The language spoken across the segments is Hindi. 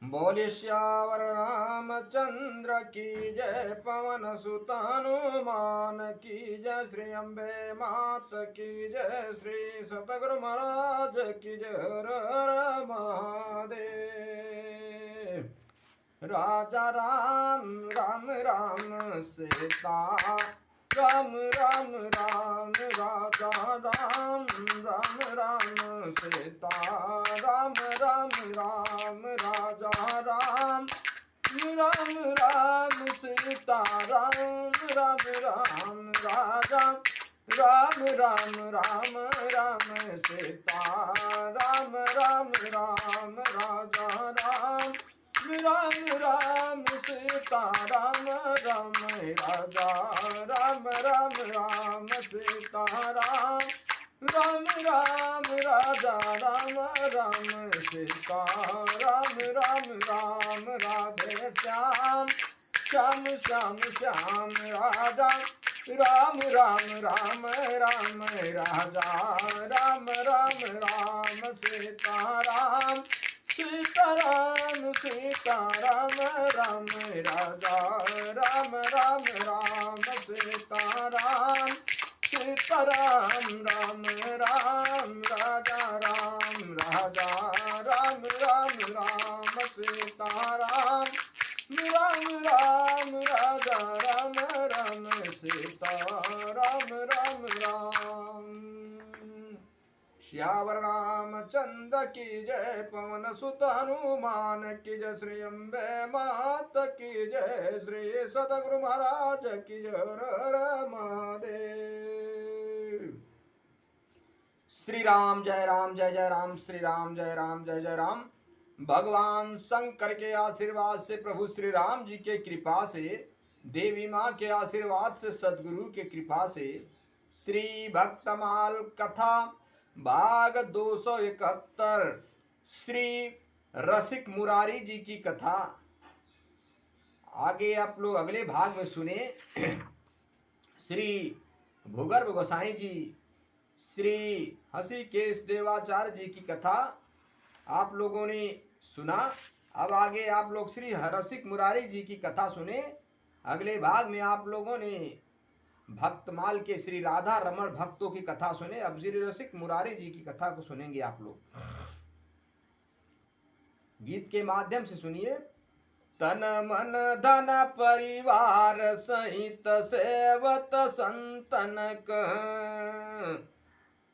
बोले श्यावर रामचंद्र की जय, पवन सुत हनुमान की जय, श्री अम्बे मात की जय, श्री सतगुरु महाराज की जय। हर हर महादेव। राजा राम राम राम सीता राम राम राम, राजा राम राम राम सीता राम राम राम, राजा राम राम राम सीता राम राम राम, राजा राम राम राम राम सीता राम राम राम, राजा राम राम राम सीता राम राम, राजा राम राम राम सीता राम राम राम, राजा राम राम सीता राम राम राम, राधे श्याम श्याम श्याम श्याम, राजा राम राम राम राम, राजा राम राम राम सीता राम सीताराम सीताराम राम, राजा राम राम राम सीताराम सीताराम राम राम, राजा राम राम राम सीताराम राम राम, राजा राम सीताराम राम राम। श्यावर रामचंद्र की जय, पवन सुत हनुमान की जय, श्री अम्बे मात की जय, श्री सतगुरु महाराज की जय। हर हर महादेव। श्री राम जय राम जय जय राम, श्री राम जय राम जय जय राम। भगवान शंकर के आशीर्वाद से, प्रभु श्री राम जी के कृपा से, देवी माँ के आशीर्वाद से, सदगुरु के कृपा से, श्री भक्तमाल कथा भाग 271 श्री रसिक मुरारी जी की कथा। आगे आप लोग अगले भाग में सुने श्री भूगर्भ गोसाई जी, श्री हंसीकेश देवाचार्य जी की कथा आप लोगों ने सुना। अब आगे आप लोग श्री रसिक मुरारी जी की कथा सुने। अगले भाग में आप लोगों ने भक्तमाल के श्री राधा रमण भक्तों की कथा सुने। अब श्री रसिक मुरारी जी की कथा को सुनेंगे आप लोग। गीत के माध्यम से सुनिए। तन मन धन परिवार सहित सेवत संतन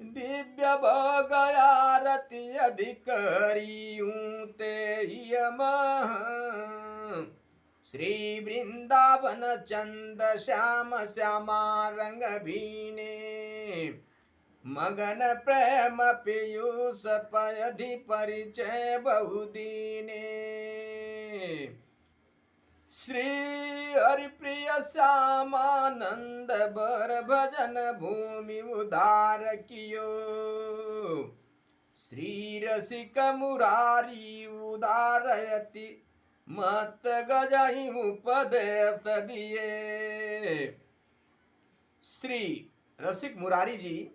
दिव्य भगयारति अधिकरी ते श्री वृंदावन चंद श्याम श्यामा रंग भीने मगन प्रेम पीयूष पयधि परिचय बहुदीने श्री हरिप्रिय श्यामानंद बर भजन भूमि उदार कियो श्री रसिक मुरारी उदारयति मत गजहि उपदेश दिए। श्री रसिक मुरारी जी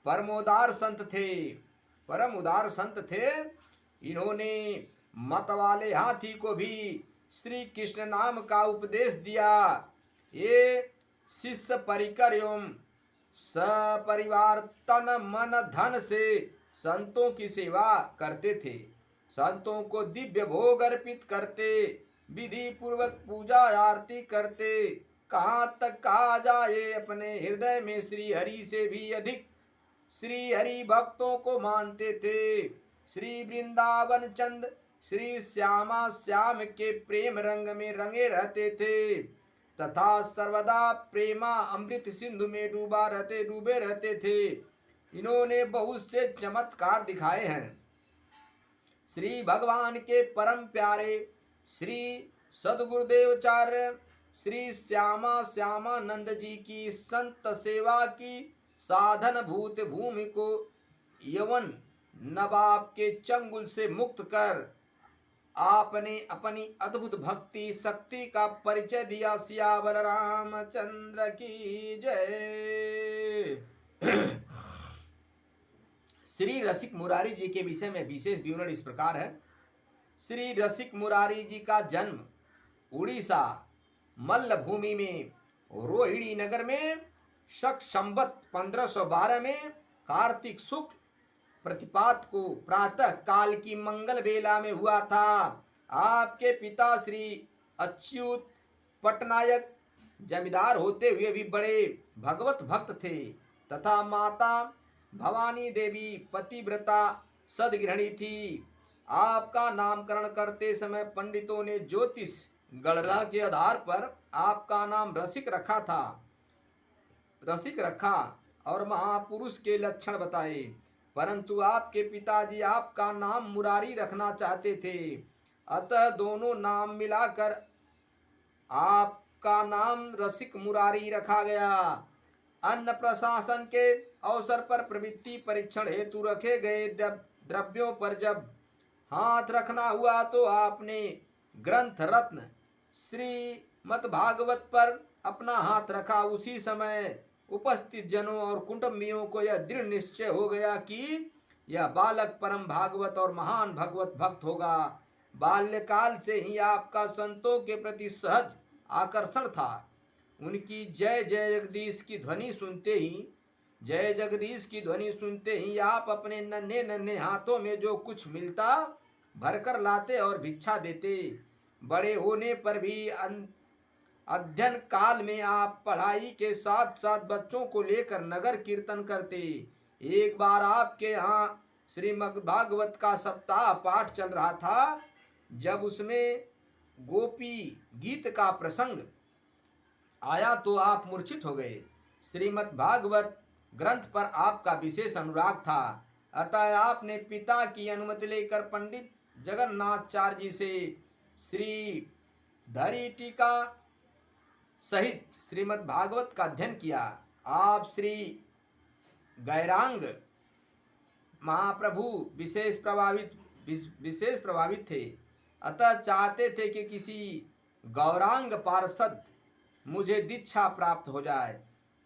परमोदार संत थे, परम उदार संत थे। इन्होंने मत वाले हाथी को भी श्री कृष्ण नाम का उपदेश दिया। ये शिष्य परिकर एवं सपरिवार तन मन धन से संतों की सेवा करते थे। संतों को दिव्य भोग अर्पित करते, विधि पूर्वक पूजा आरती करते। कहाँ तक कहा जाए, अपने हृदय में श्री हरि से भी अधिक श्री हरि भक्तों को मानते थे। श्री वृंदावन चंद श्री श्यामा श्याम के प्रेम रंग में रंगे रहते थे तथा सर्वदा प्रेमा अमृत सिंधु में डूबे रहते थे। इन्होंने बहुत से चमत्कार दिखाए हैं। श्री भगवान के परम प्यारे श्री सदगुरुदेवाचार्य श्री श्यामा श्यामानंद जी की संत सेवा की साधन भूत भूमि को यवन नवाब के चंगुल से मुक्त कर आपने अपनी अद्भुत भक्ति शक्ति का परिचय दिया। सियावर रामचंद्र की जय। श्री रसिक मुरारी जी के विषय में विशेष विवरण इस प्रकार है। श्री रसिक मुरारी जी का जन्म उड़ीसा मल्लभूमि में रोहिणी नगर में शक संवत 1512 में कार्तिक शुक्ल प्रतिपात को प्रातः काल की मंगल बेला में हुआ था। आपके पिता श्री अच्युत पटनायक जमींदार होते हुए भी बड़े भगवत भक्त थे तथा माता भवानी देवी पतिव्रता सदगृहिणी थी। आपका नामकरण करते समय पंडितों ने ज्योतिष गणना के आधार पर आपका नाम रसिक रखा और महापुरुष के लक्षण बताए, परंतु आपके पिताजी आपका नाम मुरारी रखना चाहते थे। अतः दोनों नाम मिलाकर आपका नाम रसिक मुरारी रखा गया। अन्न प्रशासन के अवसर पर प्रवृत्ति परीक्षण हेतु रखे गए द्रव्यों पर जब हाथ रखना हुआ तो आपने ग्रंथ रत्न श्रीमद्भागवत पर अपना हाथ रखा। उसी समय उपस्थित जनों और कुटुंबियों को यह दृढ़ निश्चय हो गया कि यह बालक परम भागवत और महान भगवत भक्त होगा। बाल्यकाल से ही आपका संतों के प्रति सहज आकर्षण था। उनकी जय जय जगदीश की ध्वनि सुनते ही आप अपने नन्हे नन्हे हाथों में जो कुछ मिलता भरकर लाते और भिक्षा देते। बड़े होने पर भी अध्ययन काल में आप पढ़ाई के साथ साथ बच्चों को लेकर नगर कीर्तन करते। एक बार आपके यहाँ श्रीमद् भागवत का सप्ताह पाठ चल रहा था। जब उसमें गोपी गीत का प्रसंग आया तो आप मूर्छित हो गए। श्रीमद् भागवत ग्रंथ पर आपका विशेष अनुराग था। अतः आपने पिता की अनुमति लेकर पंडित जगन्नाथचार्य जी से श्री धरी टीका सहित श्रीमद् भागवत का अध्ययन किया। आप श्री गैरांग महाप्रभु विशेष प्रभावित थे। अतः चाहते थे कि किसी गौरांग पार्षद मुझे दीक्षा प्राप्त हो जाए।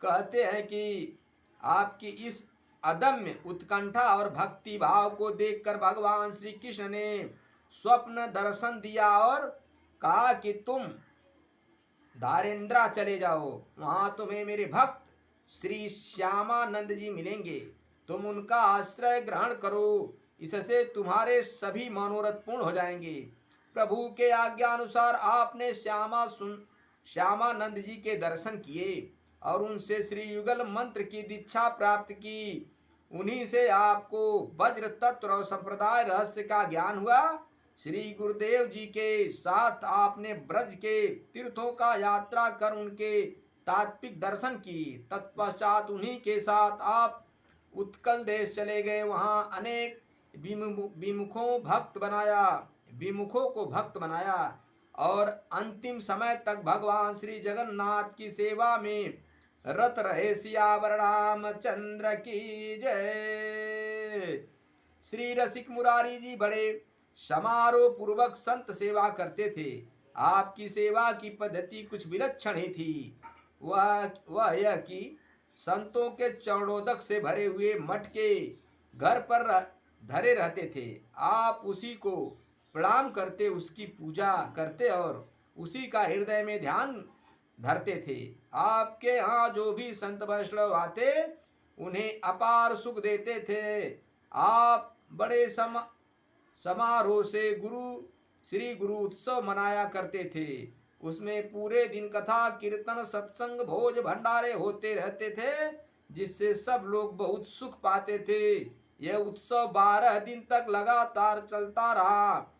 कहते हैं कि आपकी इस अदम्य उत्कंठा और भक्ति भाव को देखकर भगवान श्री कृष्ण ने स्वप्न दर्शन दिया और कहा कि तुम धारेंद्रा चले जाओ, वहां तुम्हें मेरे भक्त श्री श्यामानंद जी मिलेंगे। तुम उनका आश्रय ग्रहण करो, इससे तुम्हारे सभी मनोरथ पूर्ण हो जाएंगे। प्रभु के आज्ञा अनुसार आपने श्यामानंद जी के दर्शन किए और उनसे श्री युगल मंत्र की दीक्षा प्राप्त की। उन्हीं से आपको वज्र तत्व और संप्रदाय रहस्य का ज्ञान हुआ। श्री गुरुदेव जी के साथ आपने ब्रज के तीर्थों का यात्रा कर उनके तात्विक दर्शन की। तत्पश्चात उन्हीं के साथ आप उत्कल देश चले गए। वहां अनेक विमुखों को भक्त बनाया और अंतिम समय तक भगवान श्री जगन्नाथ की सेवा में रत रहे। सियावर रामचंद्र की जय। श्री रसिक मुरारी जी बड़े समारोह पूर्वक संत सेवा करते थे। आपकी सेवा की पद्धति कुछ विलक्षण ही थी। वह यह कि संतों के चरणोदक से भरे हुए मटके घर पर धरे रहते थे। आप उसी को प्रणाम करते, उसकी पूजा करते और उसी का हृदय में ध्यान धरते थे। आपके यहाँ जो भी संत वैष्णव आते उन्हें अपार सुख देते थे। आप बड़े समारोह से श्री गुरु उत्सव मनाया करते थे। उसमें पूरे दिन कथा कीर्तन सत्संग भोज भंडारे होते रहते थे, जिससे सब लोग बहुत सुख पाते थे। यह उत्सव 12 दिन तक लगातार चलता रहा।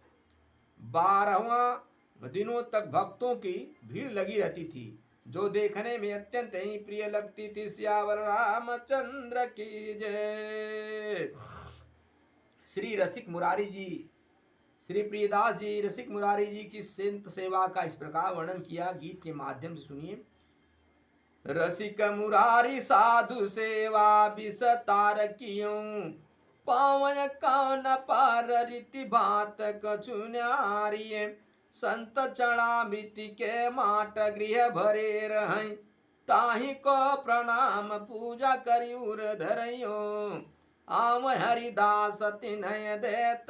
12वां दिनों तक भक्तों की भीड़ लगी रहती थी, जो देखने में अत्यंत ही प्रिय लगती थी। सियावर रामचंद्र की जय। श्री रसिक मुरारी जी, श्री प्रियदास जी रसिक मुरारी जी की संत सेवा का इस प्रकार वर्णन किया। गीत के माध्यम से सुनिए। रसिक मुरारी साधु सेवा विस्तार कियों, पावय कान पार रीति भात कछु न्यारिये। संत चरणामृत के माट गृह भरे रहें, ताहि को प्रणाम पूजा करि उर धरइयो। आम हरिदास तिन्हय देत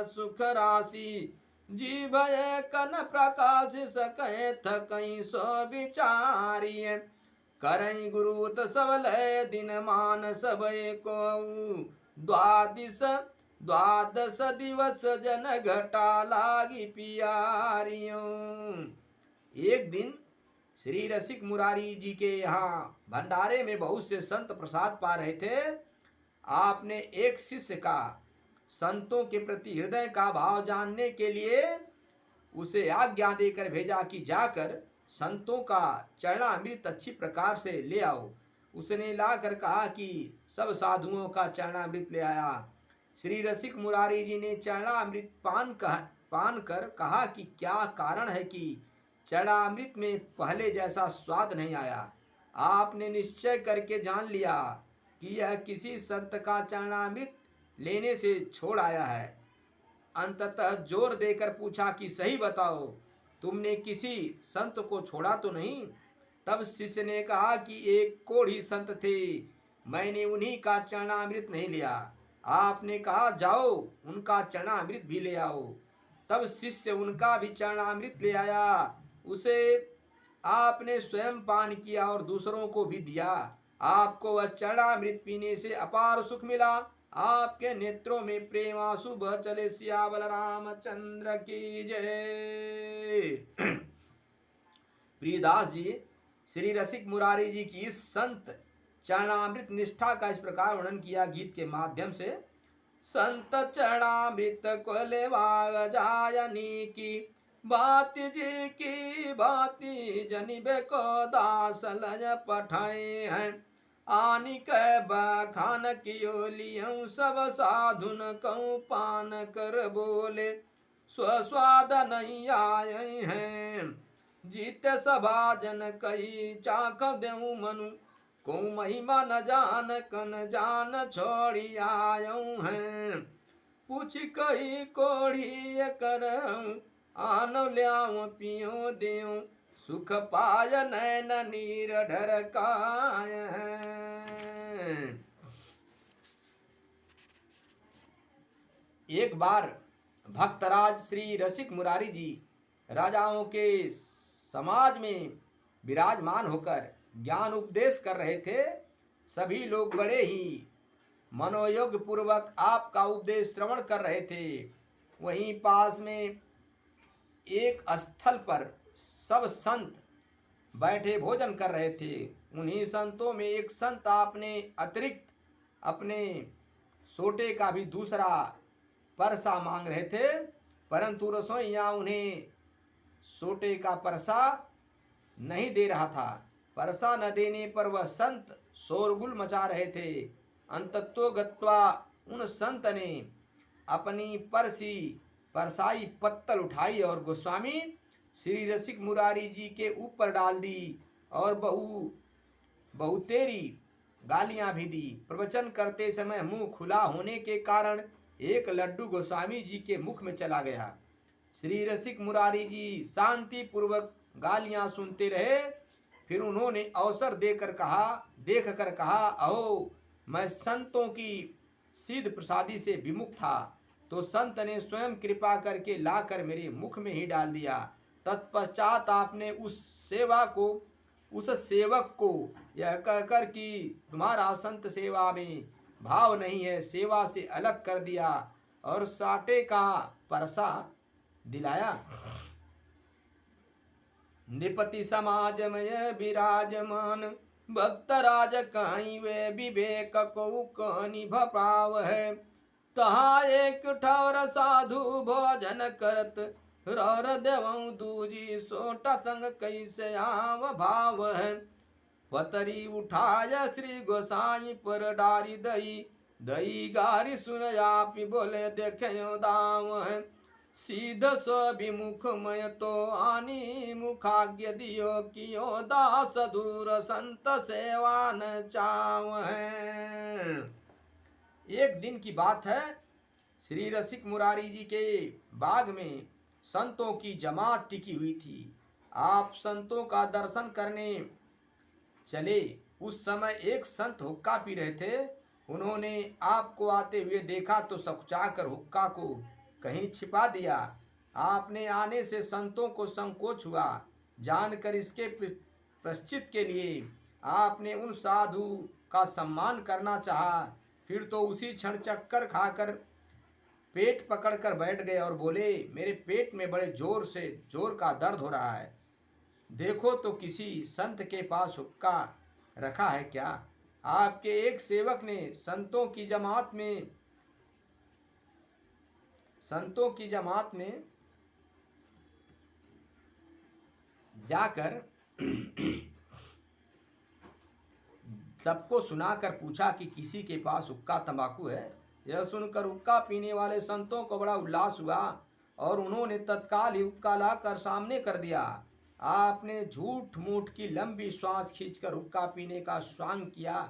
सुख राशि, जीभ कन प्रकाश सकै थकई सो विचारिय करई गुरुत सबल दिन मान सब को द्वादश द्वादश दिवस जन घटा लागी पियारियों। एक दिन श्री रसिक मुरारी जी के यहाँ भंडारे में बहुत से संत प्रसाद पा रहे थे। आपने एक शिष्य का संतों के प्रति हृदय का भाव जानने के लिए उसे आज्ञा देकर भेजा कि जाकर संतों का चरणामृत अच्छी प्रकार से ले आओ। उसने लाकर कहा कि सब साधुओं का चरणामृत ले आया। श्री रसिक मुरारी जी ने चरणामृत पान कर कहा कि क्या कारण है कि चरणामृत में पहले जैसा स्वाद नहीं आया। आपने निश्चय करके जान लिया कि यह किसी संत का चरणामृत लेने से छोड़ आया है। अंततः जोर देकर पूछा कि सही बताओ, तुमने किसी संत को छोड़ा तो नहीं? तब शिष्य ने कहा कि एक कोढ़ी संत थे, मैंने उन्हीं का चरणामृत नहीं लिया। आपने कहा जाओ उनका चरणामृत भी ले आओ। तब शिष्य उनका भी चरणामृत ले आया। उसे आपने स्वयं पान किया और दूसरों को भी दिया। आपको वह चरणामृत पीने से अपार सुख मिला। आपके नेत्रों में प्रेम आंसू बह चले। सियावल रामचंद्र की जय। प्रियदास जी श्री रसिक मुरारी जी की इस संत चरणामृत निष्ठा का इस प्रकार वर्णन किया गीत के माध्यम से। संत चरणामृत को लेवा जायनी की बाती जी की बाती जनिबे को दास लय पठाए हैं। आनी कै बखान कियो लियऊं सब साधुन कहूँ पान कर बोले स्वस्वाद नहीं आए हैं। जीत सभा जन कही चाख देऊं मनु को महिमा न जान कन जान छोड़ी आयऊं हैं। पूछ कही कोढ़ी करऊं आन ल्याऊं पियो देऊं सुख पाय नैन नीर ढरकाय। एक बार भक्तराज श्री रसिक मुरारी जी राजाओं के समाज में विराजमान होकर ज्ञान उपदेश कर रहे थे। सभी लोग बड़े ही मनोयोग पूर्वक आपका उपदेश श्रवण कर रहे थे। वहीं पास में एक स्थल पर सब संत बैठे भोजन कर रहे थे। उन्हीं संतों में एक संत आपने अतिरिक्त अपने सोटे का भी दूसरा परसा मांग रहे थे, परंतु रसोइया उन्हें सोटे का परसा नहीं दे रहा था। परसा न देने पर वह संत शोरगुल मचा रहे थे। अंततो गत्वा उन संत ने अपनी परसाई पत्तल उठाई और गोस्वामी श्री रसिक मुरारी जी के ऊपर डाल दी और बहुतेरी गालियां भी दी। प्रवचन करते समय मुंह खुला होने के कारण एक लड्डू गोस्वामी जी के मुख में चला गया। श्री रसिक मुरारी जी शांति पूर्वक गालियां सुनते रहे। फिर उन्होंने अवसर देख कर कहा अहो, मैं संतों की सिद्ध प्रसादी से विमुख था, तो संत ने स्वयं कृपा करके लाकर मेरे मुख में ही डाल दिया। तत्पश्चात आपने उस सेवक को यह कहकर कि तुम्हारा संत सेवा में भाव नहीं है, सेवा से अलग कर दिया और साटे का परसा दिलाया। नृपति समाज में विराजमान भक्त राज कहीं वे विवेक को कहनी भपाव है। तहा एक ठौर साधु भोजन करत रौर देवं दूजी सोटा संग कैसे आव भाव है। पतरी उठाय श्री गोसाई पर डारी दई गारी सुन आपी बोले देखे दाव है। सीध विमुख मय तो आनी मुखाग्य दियो कियो दास दूर संत सेवा न चाव है। एक दिन की बात है, श्री रसिक मुरारी जी के बाग में संतों की जमात टिकी हुई थी। आप संतों का दर्शन करने चले। उस समय एक संत हुक्का पी रहे थे। उन्होंने आपको आते हुए देखा तो सकुचा कर हुक्का को कहीं छिपा दिया। आपने आने से संतों को संकोच हुआ। जानकर इसके प्रायश्चित के लिए आपने उन साधु का सम्मान करना चाहा, फिर तो उसी क्षण चक्कर खाकर पेट पकड़कर बैठ गए और बोले, मेरे पेट में बड़े जोर का दर्द हो रहा है, देखो तो किसी संत के पास हुक्का रखा है क्या। आपके एक सेवक ने संतों की जमात में जाकर सबको सुनाकर पूछा कि किसी के पास हुक्का तंबाकू है। यह सुनकर हुक्का पीने वाले संतों को बड़ा उल्लास हुआ और उन्होंने तत्काल ही हुक्का लाकर सामने कर दिया। आपने झूठ मूठ की लंबी श्वास खींचकर हुक्का पीने का स्वांग किया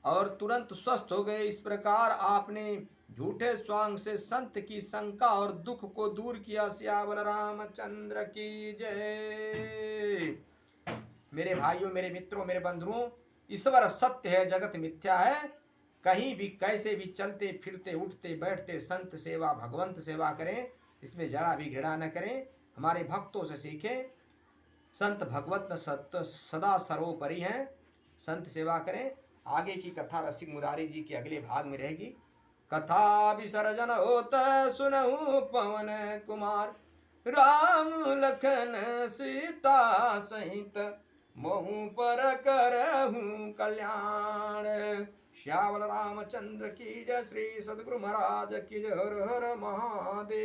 और तुरंत स्वस्थ हो गए। इस प्रकार आपने झूठे स्वांग से संत की शंका और दुख को दूर किया। सियावर रामचंद्र की जय। मेरे भाइयों, मेरे मित्रों, मेरे बंधुओं, ईश्वर सत्य है, जगत मिथ्या है। कहीं भी कैसे भी चलते फिरते उठते बैठते संत सेवा भगवंत सेवा करें, इसमें जरा भी घृणा न करें। हमारे भक्तों से सीखें, संत भगवत सत्य सदा सर्वोपरि हैं, संत सेवा करें। आगे की कथा रसिक मुरारी जी के अगले भाग में रहेगी। कथा विसर्जन होत सुनहु पवन कुमार, राम लखन सीता सहित मोहू पर करहूँ कल्याण। श्यावल रामचंद्र की जय। श्री सद्गुरु महाराज की जय। हर हर महादेव।